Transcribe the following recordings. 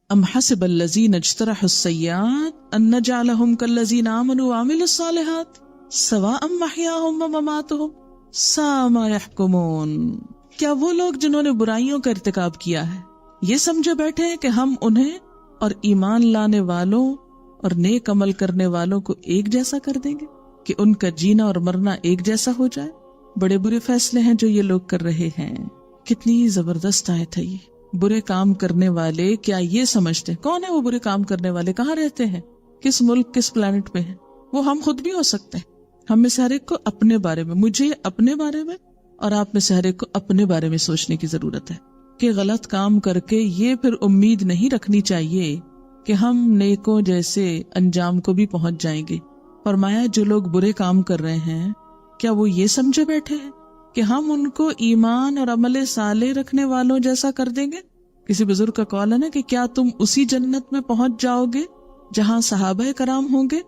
ام حسب الذین اجترحوا السیئات ان نجعلہم کالذین آمنوا وعملوا الصالحات سواء محیاہم ومماتہم ساء ما یحکمون. کیا وہ لوگ جنہوں نے برائیوں کا ارتکاب کیا ہے یہ سمجھے بیٹھے ہیں کہ ہم انہیں اور ایمان لانے والوں اور نیک عمل کرنے والوں کو ایک جیسا کر دیں گے کہ ان کا جینا اور مرنا ایک جیسا ہو جائے؟ بڑے برے فیصلے ہیں جو یہ لوگ کر رہے ہیں. کتنی زبردست آیت ہے یہ. برے کام کرنے والے کیا یہ سمجھتے ہیں؟ کون ہے وہ برے کام کرنے والے؟ کہاں رہتے ہیں؟ کس ملک کس پلانٹ پہ ہیں؟ وہ ہم خود بھی ہو سکتے ہیں. ہم میں سے ہر ایک کو اپنے بارے میں، مجھے اپنے بارے میں اور آپ میں سے ہر ایک کو اپنے بارے میں سوچنے کی ضرورت ہے کہ غلط کام کر کے یہ پھر امید نہیں رکھنی چاہیے کہ ہم نیکوں جیسے انجام کو بھی پہنچ جائیں گے. فرمایا جو لوگ برے کام کر رہے ہیں کیا وہ یہ سمجھے بیٹھے ہیں کہ ہم ان کو ایمان اور عمل صالح رکھنے والوں جیسا کر دیں گے؟ کسی بزرگ کا قول ہے نا کہ کیا تم اسی جنت میں پہنچ جاؤ گے جہاں صحابہ کرام ہوں گے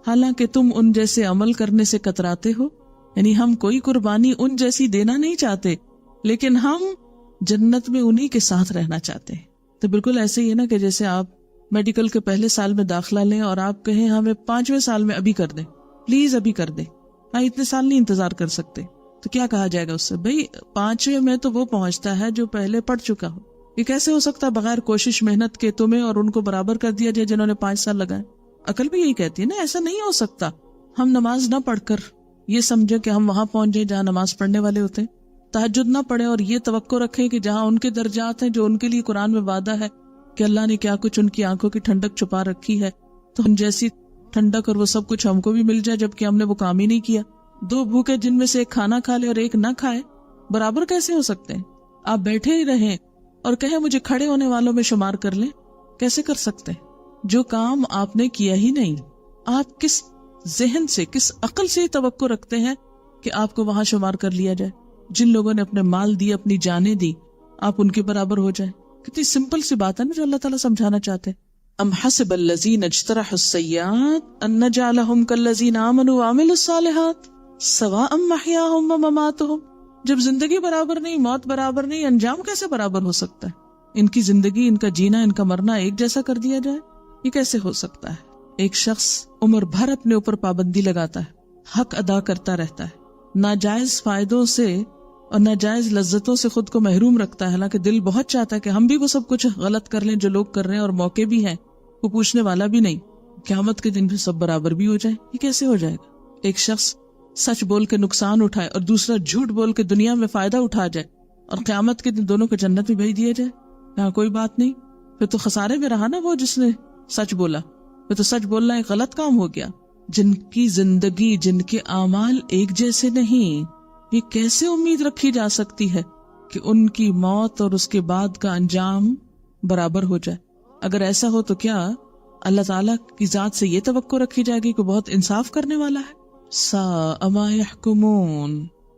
حالانکہ تم ان جیسے عمل کرنے سے کتراتے ہو. یعنی ہم کوئی قربانی ان جیسی دینا نہیں چاہتے لیکن ہم جنت میں انہی کے ساتھ رہنا چاہتے ہیں. تو بالکل ایسے ہی ہے نا کہ جیسے آپ میڈیکل کے پہلے سال میں داخلہ لیں اور آپ کہیں ہمیں 5ویں سال میں ابھی کر دیں، پلیز ابھی کر دیں، اتنے سال نہیں انتظار کر سکتے. تو کیا کہا جائے گا اس سے؟ بھئی 5ویں میں تو وہ پہنچتا ہے جو پہلے پڑھ چکا ہو. یہ کیسے ہو سکتا بغیر کوشش محنت کے تمہیں اور ان کو برابر کر دیا جائے جنہوں نے 5 سال لگائے؟ عقل بھی یہی کہتی ہے نا ایسا نہیں ہو سکتا. ہم نماز نہ پڑھ کر یہ سمجھے کہ ہم وہاں پہنچ جائیں جہاں نماز پڑھنے والے ہوتے ہیں، تہجد نہ پڑھیں اور یہ توقع رکھیں کہ جہاں ان کے درجات ہیں جو ان کے لیے قرآن میں وعدہ ہے کہ اللہ نے کیا کچھ ان کی آنکھوں کی ٹھنڈک چھپا رکھی ہے تو ان جیسی ٹھنڈک اور وہ سب کچھ ہم کو بھی مل جائے جبکہ ہم نے وہ کام ہی نہیں کیا. 2 بھوکے جن میں سے ایک کھانا کھا لے اور ایک نہ کھائے برابر کیسے ہو سکتے ہیں؟ آپ بیٹھے ہی رہیں اور کہیں مجھے کھڑے ہونے والوں میں شمار کر لیں، کیسے کر سکتے ہیں؟ جو کام آپ نے کیا ہی نہیں، آپ کس ذہن سے کس عقل سے توقع رکھتے ہیں کہ آپ کو وہاں شمار کر لیا جائے؟ جن لوگوں نے اپنے مال دی، اپنی جانیں دی، آپ ان کے برابر ہو جائیں. کتنی سمپل سی بات ہے نا جو اللہ تعالیٰ سمجھانا چاہتے ہیں. ام حسب الذین اجترحوا السیئات ان نجعلہم کالذین آمنوا وعملوا الصالحات سواء محیاہم ومماتہم. جب زندگی برابر نہیں، موت برابر نہیں، انجام کیسے برابر ہو سکتا ہے؟ ان کی زندگی، ان کا جینا، ان کا مرنا ایک جیسا کر دیا جائے، یہ کیسے ہو سکتا ہے؟ ایک شخص عمر بھر اپنے اوپر پابندی لگاتا ہے، حق ادا کرتا رہتا ہے، ناجائز فائدوں سے اور ناجائز لذتوں سے خود کو محروم رکھتا ہے، حالانکہ دل بہت چاہتا ہے کہ ہم بھی وہ سب کچھ غلط کر لیں جو لوگ کر رہے ہیں اور موقع بھی ہیں، وہ پوچھنے والا بھی نہیں. قیامت کے دن بھی سب برابر بھی ہو جائے، یہ کیسے ہو جائے گا؟ ایک شخص سچ بول کے نقصان اٹھائے اور دوسرا جھوٹ بول کے دنیا میں فائدہ اٹھا جائے اور قیامت کے دن دونوں کو جنت میں بھیج دیا جائے، یہاں کوئی بات نہیں. پھر تو خسارے میں رہا نا وہ جس نے سچ بولا، پھر تو سچ بولنا ایک غلط کام ہو گیا. جن کی زندگی، جن کے اعمال ایک جیسے نہیں، یہ کیسے امید رکھی جا سکتی ہے کہ ان کی موت اور اس کے بعد کا انجام برابر ہو جائے؟ اگر ایسا ہو تو کیا اللہ تعالیٰ کی ذات سے یہ توقع رکھی جائے گی کہ بہت انصاف کرنے والا ہے؟ ساء ما یحکمون.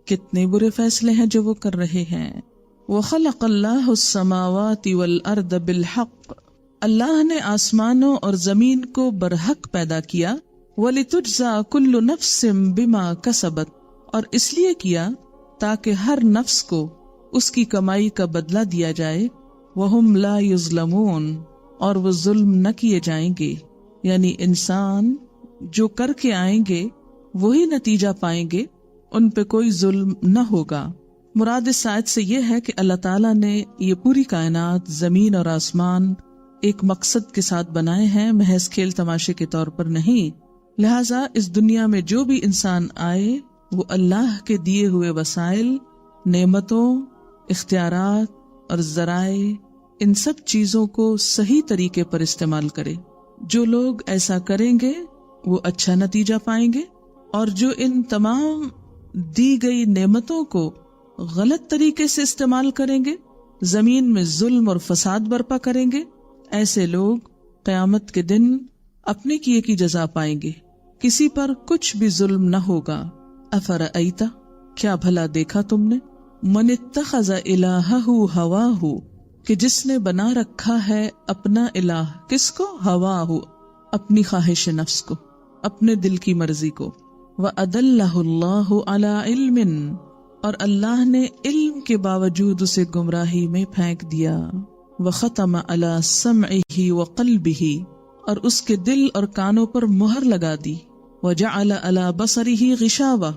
کتنے برے فیصلے ہیں جو وہ کر رہے ہیں. وَخَلَقَ اللَّهُ السَّمَاوَاتِ وَالْأَرْضَ بِالْحَقِّ. اللہ نے آسمانوں اور زمین کو برحق پیدا کیا. وَلِتُجْزَى كُلُّ نَفْسٍ بِمَا كَسَبَتْ. اور اس لیے کیا تاکہ ہر نفس کو اس کی کمائی کا بدلہ دیا جائے. وَهُمْ لَا يُظْلَمُونَ. اور وہ ظلم نہ کیے جائیں گے. یعنی انسان جو کر کے آئیں گے وہی نتیجہ پائیں گے، ان پہ کوئی ظلم نہ ہوگا. مراد اس آیت سے یہ ہے کہ اللہ تعالیٰ نے یہ پوری کائنات، زمین اور آسمان ایک مقصد کے ساتھ بنائے ہیں، محض کھیل تماشے کے طور پر نہیں. لہٰذا اس دنیا میں جو بھی انسان آئے وہ اللہ کے دیے ہوئے وسائل، نعمتوں، اختیارات اور ذرائع، ان سب چیزوں کو صحیح طریقے پر استعمال کرے. جو لوگ ایسا کریں گے وہ اچھا نتیجہ پائیں گے، اور جو ان تمام دی گئی نعمتوں کو غلط طریقے سے استعمال کریں گے، زمین میں ظلم اور فساد برپا کریں گے، ایسے لوگ قیامت کے دن اپنے کیے کی جزا پائیں گے. کسی پر کچھ بھی ظلم نہ ہوگا. افرأیت، کیا بھلا دیکھا تم نے، من اتخذ الہہ ہواہ، کہ جس نے بنا رکھا ہے اپنا الہ، کس کو؟ ہواہ، اپنی خواہش نفس کو، اپنے دل کی مرضی کو. وَأَدَلَّهُ اللَّهُ عَلَىٰ عِلْمٍ، اور اللہ نے علم کے باوجود اسے گمراہی میں پھینک دیا. وختم علی سمعہ وقلبہ، اور اس کے دل اور کانوں پر مہر لگا دی، وجعل علی بصرہ غشاوہ،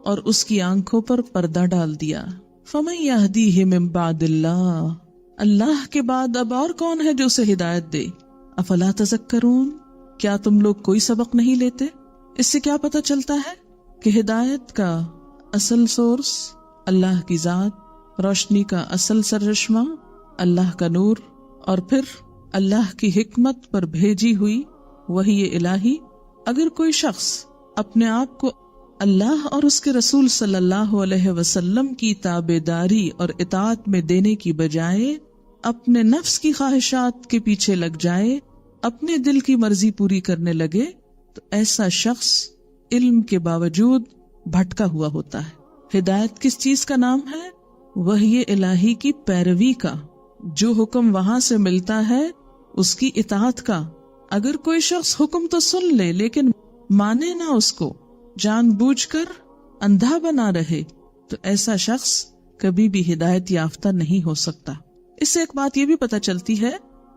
اور اس کی آنکھوں پر پردہ ڈال دیا۔ فمن یہدیہ من بعد اللہ، اللہ کے بعد اب اور کون ہے جو اسے ہدایت دے؟ افلا تذکرون، کیا تم لوگ کوئی سبق نہیں لیتے؟ اس سے کیا پتہ چلتا ہے کہ ہدایت کا اصل سورس اللہ کی ذات، روشنی کا اصل سرچشمہ اللہ کا نور، اور پھر اللہ کی حکمت پر بھیجی ہوئی وحی الہی۔ اگر کوئی شخص اپنے آپ کو اللہ اور اس کے رسول صلی اللہ علیہ وسلم کی تابعداری اور اطاعت میں دینے کی بجائے اپنے نفس کی خواہشات کے پیچھے لگ جائے، اپنے دل کی مرضی پوری کرنے لگے، تو ایسا شخص علم کے باوجود بھٹکا ہوا ہوتا ہے۔ ہدایت کس چیز کا نام ہے؟ وحی الہی کی پیروی کا، جو حکم وہاں سے ملتا ہے اس کی اطاعت کا۔ اگر کوئی شخص حکم تو سن لے لیکن مانے نہ اس کو، جان بوجھ کر اندھا بنا رہے، تو ایسا شخص کبھی بھی ہدایت یافتہ نہیں ہو سکتا۔ اس سے ایک بات یہ بھی پتہ چلتی ہے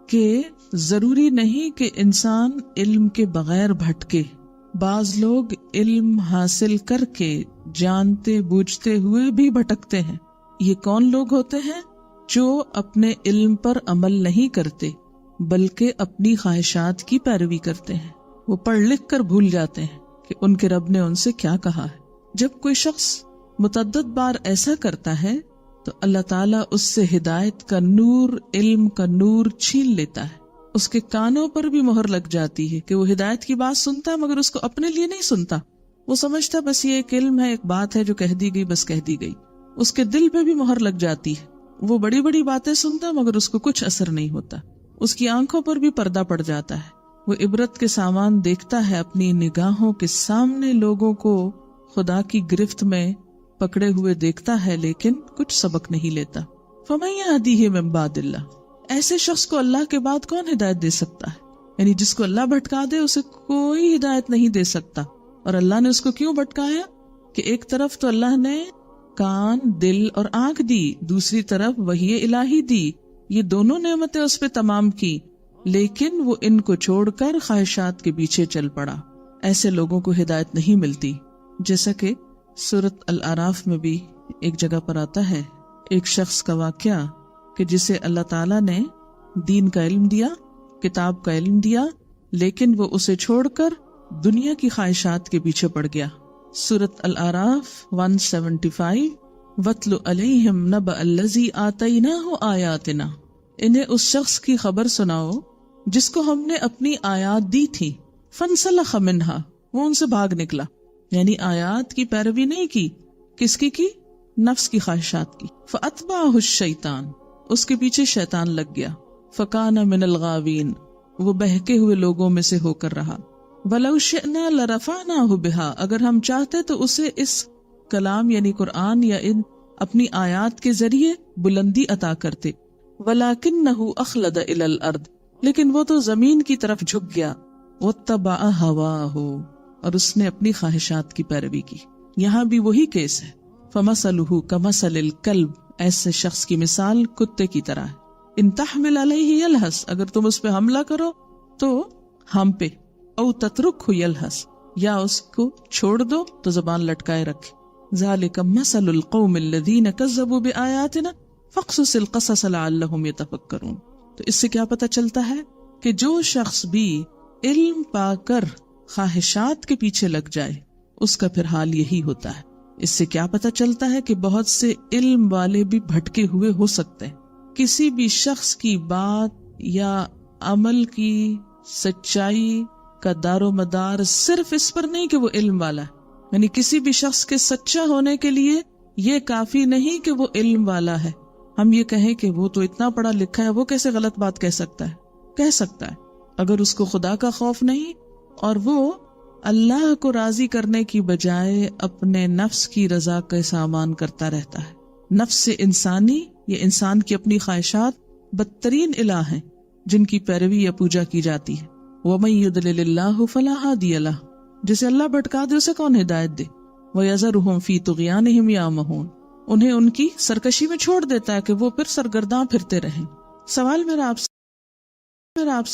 کہ ضروری نہیں کہ انسان علم کے بغیر بھٹکے۔ بعض لوگ علم حاصل کر کے جانتے بوجھتے ہوئے بھی بھٹکتے ہیں۔ یہ کون لوگ ہوتے ہیں؟ جو اپنے علم پر عمل نہیں کرتے بلکہ اپنی خواہشات کی پیروی کرتے ہیں۔ وہ پڑھ لکھ کر بھول جاتے ہیں کہ ان کے رب نے ان سے کیا کہا ہے۔ جب کوئی شخص متعدد بار ایسا کرتا ہے تو اللہ تعالیٰ اس سے ہدایت کا نور، علم کا نور چھین لیتا ہے۔ اس کے کانوں پر بھی مہر لگ جاتی ہے کہ وہ ہدایت کی بات سنتا ہے مگر اس کو اپنے لیے نہیں سنتا۔ وہ سمجھتا بس یہ ایک علم ہے، ایک بات ہے جو کہہ دی گئی، بس کہہ دی گئی۔ اس کے دل پہ بھی مہر لگ جاتی ہے، وہ بڑی بڑی باتیں سنتا ہے مگر اس کو کچھ اثر نہیں ہوتا۔ اس کی آنکھوں پر بھی پردہ پڑ جاتا ہے، وہ عبرت کے سامان دیکھتا ہے، اپنی نگاہوں کے سامنے لوگوں کو خدا کی گرفت میں پکڑے ہوئے دیکھتا ہے لیکن کچھ سبق نہیں لیتا۔ فَمَن يَهْدِيهِ مِن بَعْدِ اللَّهِ، ایسے شخص کو اللہ کے بعد کون ہدایت دے سکتا ہے؟ یعنی جس کو اللہ بھٹکا دے اسے کوئی ہدایت نہیں دے سکتا۔ اور اللہ نے اس کو کیوں بھٹکایا؟ کہ ایک طرف تو اللہ نے کان، دل اور آنکھ دی، دوسری طرف وحی الہی دی، یہ دونوں نعمتیں اس پہ تمام کی، لیکن وہ ان کو چھوڑ کر خواہشات کے پیچھے چل پڑا۔ ایسے لوگوں کو ہدایت نہیں ملتی۔ جیسا کہ سورۃ الاعراف میں بھی ایک جگہ پر آتا ہے ایک شخص کا واقعہ کہ جسے اللہ تعالیٰ نے دین کا علم دیا، کتاب کا علم دیا، لیکن وہ اسے چھوڑ کر دنیا کی خواہشات کے پیچھے پڑ گیا۔ سورۃ الاعراف 175، وَاتْلُ عَلَيْهِمْ نَبَأَ الَّذِي آتَيْنَاهُ آیَاتِنَا، انہیں اس شخص کی خبر سناؤ جس کو ہم نے اپنی آیات دی تھی، فَانْسَلَخَ مِنْهَا، وہ ان سے بھاگ نکلا، یعنی آیات کی پیروی نہیں کی۔ کس کی؟ نفس کی خواہشات کی۔ فَأَتْبَعَهُ الشَّيْطَانُ، اس کے پیچھے شیطان لگ گیا۔ فَكَانَ مِنَ الْغَاوِينَ، وہ بہکے ہوئے لوگوں میں سے ہو کر رہا۔ وَلَوْ شِئْنَا لَرَفَعْنَاهُ بِهَا، اگر ہم چاہتے تو اسے اس کلام یعنی قرآن یا ان اپنی آیات کے ذریعے بلندی عطا کرتے۔ وَلَكِنَّهُ أَخْلَدَ إِلَى الْأَرْضِ، لیکن وہ تو زمین کی طرف جھک گیا۔ وَاتَّبَعَ هَوَاهُ، اور اس نے اپنی خواہشات کی پیروی کی۔ یہاں بھی وہی کیس ہے۔ فَمَثَلُهُ كَمَثَلِ الْكَلْبِ، ایسے شخص کی مثال کتے کی طرح ہے۔ إِن تَحْمِلْ عَلَيْهِ يَلْهَثْ، اگر تم اس پہ حملہ کرو تو ہم پہ، او تترکہ یلہس، یا اس کو چھوڑ دو تو زبان لٹکائے رکھے۔ ذالک مثل القوم الذین کذبوا بآیاتنا فاقصص القصص لعلہم یتفکرون۔ تو اس سے کیا پتہ چلتا ہے کہ جو شخص بھی علم پا کر خواہشات کے پیچھے لگ جائے اس کا پھر حال یہی ہوتا ہے۔ اس سے کیا پتہ چلتا ہے کہ بہت سے علم والے بھی بھٹکے ہوئے ہو سکتے ہیں۔ کسی بھی شخص کی بات یا عمل کی سچائی کا دار و مدار صرف اس پر نہیں کہ وہ علم والا ہے، یعنی کسی بھی شخص کے سچا ہونے کے لیے یہ کافی نہیں کہ وہ علم والا ہے۔ ہم یہ کہیں کہ وہ تو اتنا پڑھا لکھا ہے، وہ کیسے غلط بات کہہ سکتا ہے؟ کہہ سکتا ہے اگر اس کو خدا کا خوف نہیں اور وہ اللہ کو راضی کرنے کی بجائے اپنے نفس کی رضا کا سامان کرتا رہتا ہے۔ نفس انسانی، یہ انسان کی اپنی خواہشات بدترین الہ ہیں جن کی پیروی یا پوجا کی جاتی ہے۔ وَمَن يُضْلِلِ اللَّهُ فَلَا هَادِيَ لَهُ، جسے اللہ بھٹکا دے اسے کون ہدایت دے۔ وَيَذَرُهُمْ فِي طُغْيَانِهِمْ يَعْمَهُونَ، انہیں ان کی سرکشی میں چھوڑ دیتا ہے کہ وہ پھر سرگرداں پھرتے رہیں۔ سوال میرا آپ